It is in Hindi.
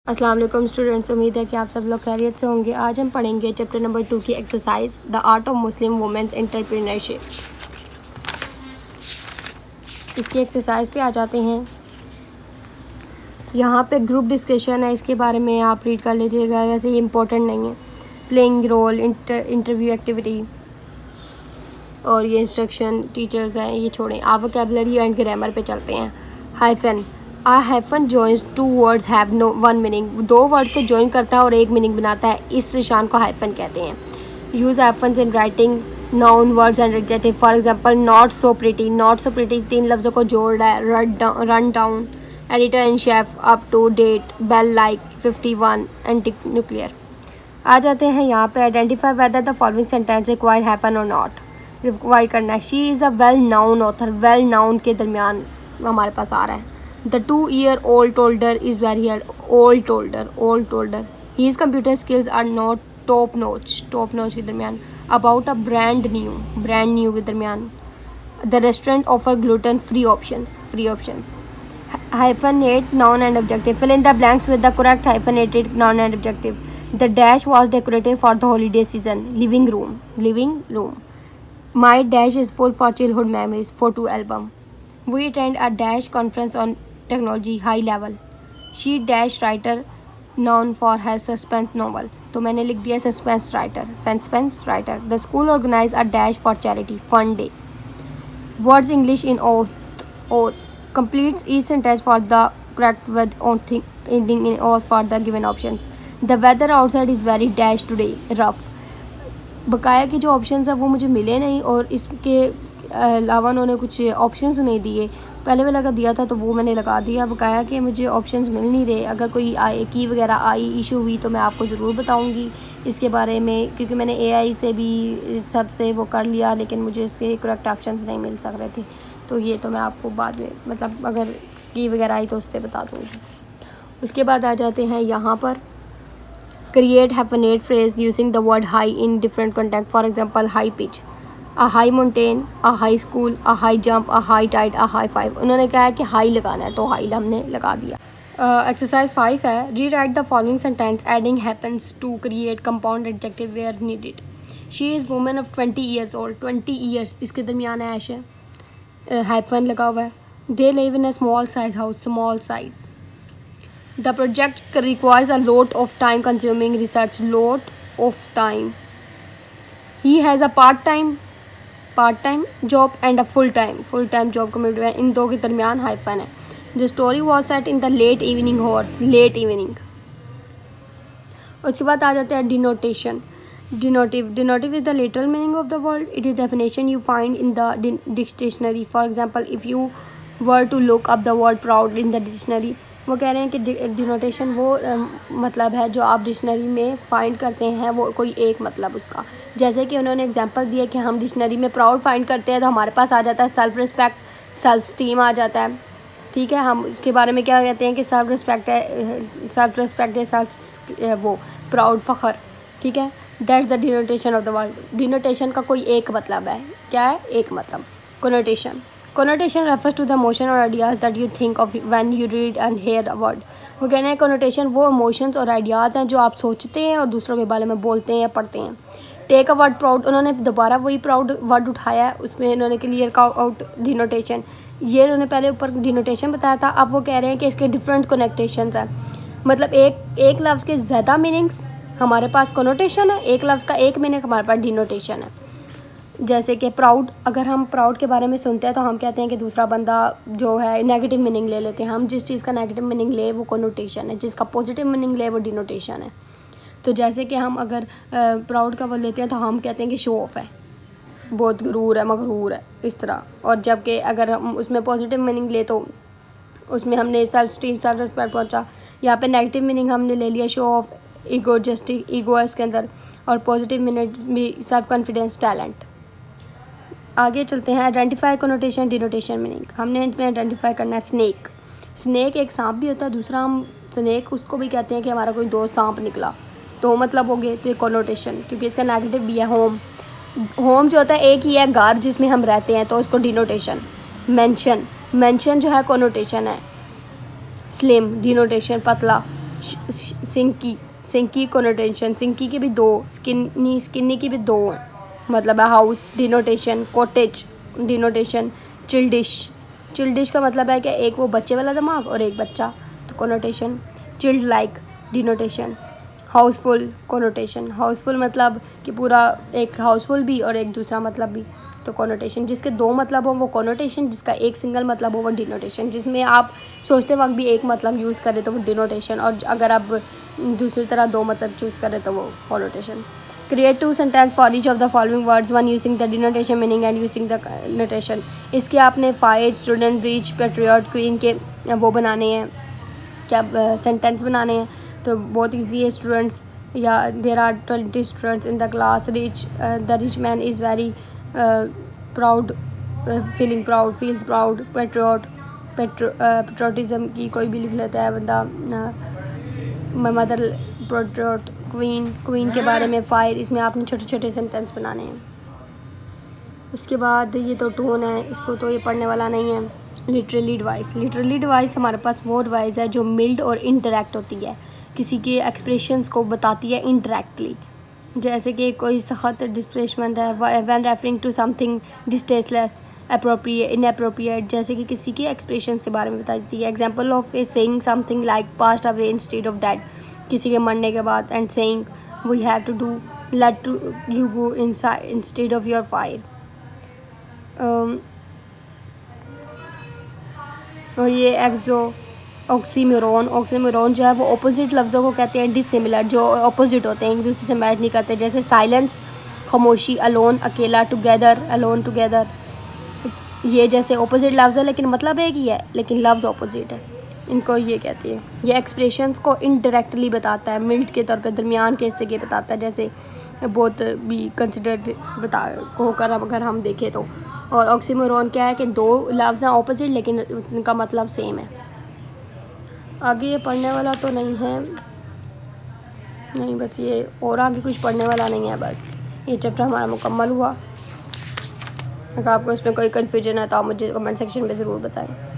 अस्सलाम वालेकुम स्टूडेंट्स, उम्मीद है कि आप सब लोग खैरियत से होंगे। आज हम पढ़ेंगे चैप्टर नंबर 2 की exercise the art of Muslim women's entrepreneurship. इसकी एक्सरसाइज पे आ जाते हैं। यहाँ पे ग्रुप डिस्कशन है, इसके बारे में आप रीड कर लीजिएगा, वैसे ये इंपॉर्टेंट नहीं है। प्लेइंग रोल, इंटरव्यू एक्टिविटी और ये इंस्ट्रक्शन टीचर्स हैं, ये छोड़ें। आप वोकैबुलरी एंड ग्रामर पे चलते हैं। हाइफन, आ hyphen joins two words have no one meaning. दो वर्ड्स को जॉइन करता है और एक मीनिंग बनाता है, इस निशान को हाइफन कहते हैं। Use hyphens in writing noun words and adjective. For example not so pretty, not so pretty 3 लफ्ज़ों को जोड़ रहा है। Run down, editor in chef, up to date, bell like, 51, anti nuclear. आ जाते हैं यहाँ पे। Identify whether the following sentence require hyphen or not. Require करना है। She is a well known author, well known के दरमियान हमारे पास आ रहा है। The 2-year-old told her is very old told her his computer skills are not top notch के दरमियान। About a brand new के दरमियान। The restaurant offer gluten free options। Hyphenate noun and adjective. Fill in the blanks with the correct hyphenated noun and adjective. The dash was decorated for the holiday season. Living room. My dash is full for childhood memories. Photo album. We attend a dash conference on technology high level. She dash writer known for her suspense novel. तो मैंने लिख दिया suspense writer. The school organized a dash for charity. Fun day. Words English in oath. Completes each sentence for the correct word ending in oath for the given options. The weather outside is very dash today. Rough. बकाया के जो ऑप्शंस हैं वो मुझे मिले नहीं और इसके अलावा उन्होंने कुछ ऑप्शंस नहीं दिए। पहले वाला का दिया था तो वो मैंने लगा दिया। बकाया कि मुझे ऑप्शंस मिल नहीं रहे। अगर कोई की वगैरह आई इशू हुई तो मैं आपको ज़रूर बताऊंगी इसके बारे में, क्योंकि मैंने AI से भी सबसे वो कर लिया, लेकिन मुझे इसके करेक्ट ऑप्शंस नहीं मिल सक रहे थे। तो ये तो मैं आपको बाद में, मतलब अगर की वगैरह आई तो उससे बता दूँगी। उसके बाद आ जाते हैं यहाँ पर। Create hyphenate phrase using the word high in different context. For example high pitch, a high mountain, a high school, a high jump, a high tide, a high five। उन्होंने कहा है कि हाई लगाना है तो हाई हमने लगा दिया। एक्सरसाइज 5 है। Rewrite the following sentence adding hyphens to create compound adjective where needed. She is women of 20 years old। 20 years इसके दरमियान ऐश है, हाइफन लगा हुआ है। They live in a small size house, small size. The project requires a lot of time consuming research, lot of time. He has a part time job and a full time job commute है। इन दो के दरमियान हाइफन है। The story was set in the late evening hours, late evening. उसके बाद आ जाते हैं denotation. Denotative is the literal meaning of the word. It is definition you find in the dictionary. For example if you were to look up the word proud in the dictionary. वो कह रहे हैं कि डिनोटेशन वो मतलब है जो आप डिक्शनरी में फाइंड करते हैं, वो कोई एक मतलब उसका। जैसे कि उन्होंने एग्जांपल दिया कि हम डिक्शनरी में प्राउड फाइंड करते हैं तो हमारे पास आ जाता है सेल्फ रिस्पेक्ट, सेल्फ स्टीम आ जाता है। ठीक है, हम उसके बारे में क्या कहते हैं कि सेल्फ रिस्पेक्ट है सेल्फ वो प्राउड फ़ख्र। ठीक है, that's the denotation of the word. Denotation का कोई एक मतलब है, क्या है एक मतलब। Connotation refers to the emotion or ideas that you think of when you read and hear a word। वो कहना है connotation वो emotions और ideas हैं जो आप सोचते हैं और दूसरों के बारे में बोलते हैं या पढ़ते हैं। टेक अ वर्ड प्राउड, उन्होंने दोबारा वही प्राउड वर्ड उठाया है, उसमें इन्होंने क्लियर आउट डिनोटेशन। ये उन्होंने पहले ऊपर डिनोटेशन बताया था, अब वो कह रहे हैं कि इसके डिफरेंट कनेक्टेशंस हैं। मतलब एक लफ्ज़ के ज़्यादा मीनिंग्स हमारे पास कनोटेशन है, एक लफ्ज़ का एक मीनिंग हमारे पास डिनोटेशन है। जैसे कि प्राउड, अगर हम प्राउड के बारे में सुनते हैं तो हम कहते हैं कि दूसरा बंदा जो है नेगेटिव मीनिंग ले लेते हैं। हम जिस चीज़ का नेगेटिव मीनिंग ले वो कनोटेशन है, जिसका पॉजिटिव मीनिंग ले वो डिनोटेशन है। तो जैसे कि हम अगर प्राउड का वो लेते हैं तो हम कहते हैं कि शो ऑफ है, बहुत मगरूर है इस तरह। और जबकि अगर हम उसमें पॉजिटिव मीनिंग ले तो उसमें हमने सेल्फ स्टीम, सेल्फ रिस्पेक्ट पहुँचा। यहाँ पे नेगेटिव मीनिंग हमने ले लिया शो ऑफ, ईगो है इसके अंदर, और पॉजिटिव मीनिंग भी सेल्फ कॉन्फिडेंस, टैलेंट। आगे चलते हैं। Identify connotation, denotation meaning. हमने इसमें आइडेंटिफाई करना है स्नेक एक सांप भी होता है, दूसरा हम स्नेक उसको भी कहते हैं कि हमारा कोई दोस्त सांप निकला, तो मतलब हो गए तो ये कनोटेशन, क्योंकि इसका नेगेटिव भी है। होम जो होता है एक ही है घर जिसमें हम रहते हैं, तो उसको डिनोटेशन। मेंशन जो है कनोटेशन है। स्लिम डिनोटेशन पतला। सिंकी, सिंकी कोनोटेशन, सिंकी के भी दो, स्किनी, स्किनी की भी दो हैं, मतलब है हाउस डिनोटेशन, कॉटेज डिनोटेशन, चिल्डिश, चिल्डिश का मतलब है कि एक वो बच्चे वाला दिमाग और एक बच्चा, तो connotation, chilled like denotation, Housefull connotation, Housefull मतलब कि पूरा एक हाउसफुल भी और एक दूसरा मतलब भी, तो कोनोटेशन, जिसके दो मतलब हो वो कोनोटेशन, जिसका एक सिंगल मतलब हो वो डिनोटेशन, जिसमें आप सोचते वक्त भी एक मतलब यूज़ करें तो वो डिनोटेशन, और अगर आप दूसरी तरह दो मतलब चूज़ करें तो वो connotation. Create 2 sentence for each of the following words, one using the denotation meaning and using the notation. इसके आपने fight, student, breach, patriot, queen के वो बनाने हैं, क्या सेंटेंस बनाने हैं, तो बहुत ईजी है। स्टूडेंट्स, या there are 20 students in the class, rich, the rich man is very proud, feeling proud, feels proud, patriot, patriotism की कोई भी लिख लेता है बंदा, मदर पेट्रियट, क्वीन, क्वीन के बारे में, फायर, इसमें आपने छोटे छोटे सेंटेंस बनाने हैं। उसके बाद ये तो टोन है, इसको तो ये पढ़ने वाला नहीं है। लिटरली डिवाइस, लिटरली डिवाइस हमारे पास वो डिवाइस है जो मिल्ड और इंटरेक्ट होती है, किसी के एक्सप्रेशंस को बताती है इंटरेक्टली, जैसे कि कोई सख्त डिस्प्लेसमेंट है, when referring to something distasteless, appropriate, inappropriate, जैसे कि किसी के एक्सप्रेशंस के बारे में बताती है। Example of a saying something like passed away instead of dead, किसी के मरने के बाद, and saying we have to do let to you go inside instead of your fire. और ये ऑक्सीमोरॉन, ऑक्सीमोरॉन जो है वो अपोजिट लफ्ज़ों को कहते हैं डिसिमिलर, जो अपोजिट होते हैं, एक दूसरे से मैच नहीं करते, जैसे साइलेंस खामोशी, अलोन अकेला, टुगेदर अलोन टुगेदर, ये जैसे अपोजिट लफ्ज़ है लेकिन मतलब एक ही है लेकिन लफ्ज़ अपोजिट है, इनको ये कहते हैं। ये एक्सप्रेशंस को इनडायरेक्टली बताता है, मिल्ड के तौर पे दरमियान के हिस्से के बताता है, जैसे बहुत भी कंसिडर बता होकर अगर हम देखें तो। और ऑक्सीमोरॉन क्या है कि दो लफ्ज़ हैं ऑपोजिट लेकिन उनका मतलब सेम है। आगे ये पढ़ने वाला तो नहीं है, नहीं बस ये, और आगे कुछ पढ़ने वाला नहीं है, बस ये चैप्टर हमारा मुकम्मल हुआ। अगर आपको इसमें कोई कन्फ्यूजन है तो आप मुझे कमेंट सेक्शन में ज़रूर बताएं।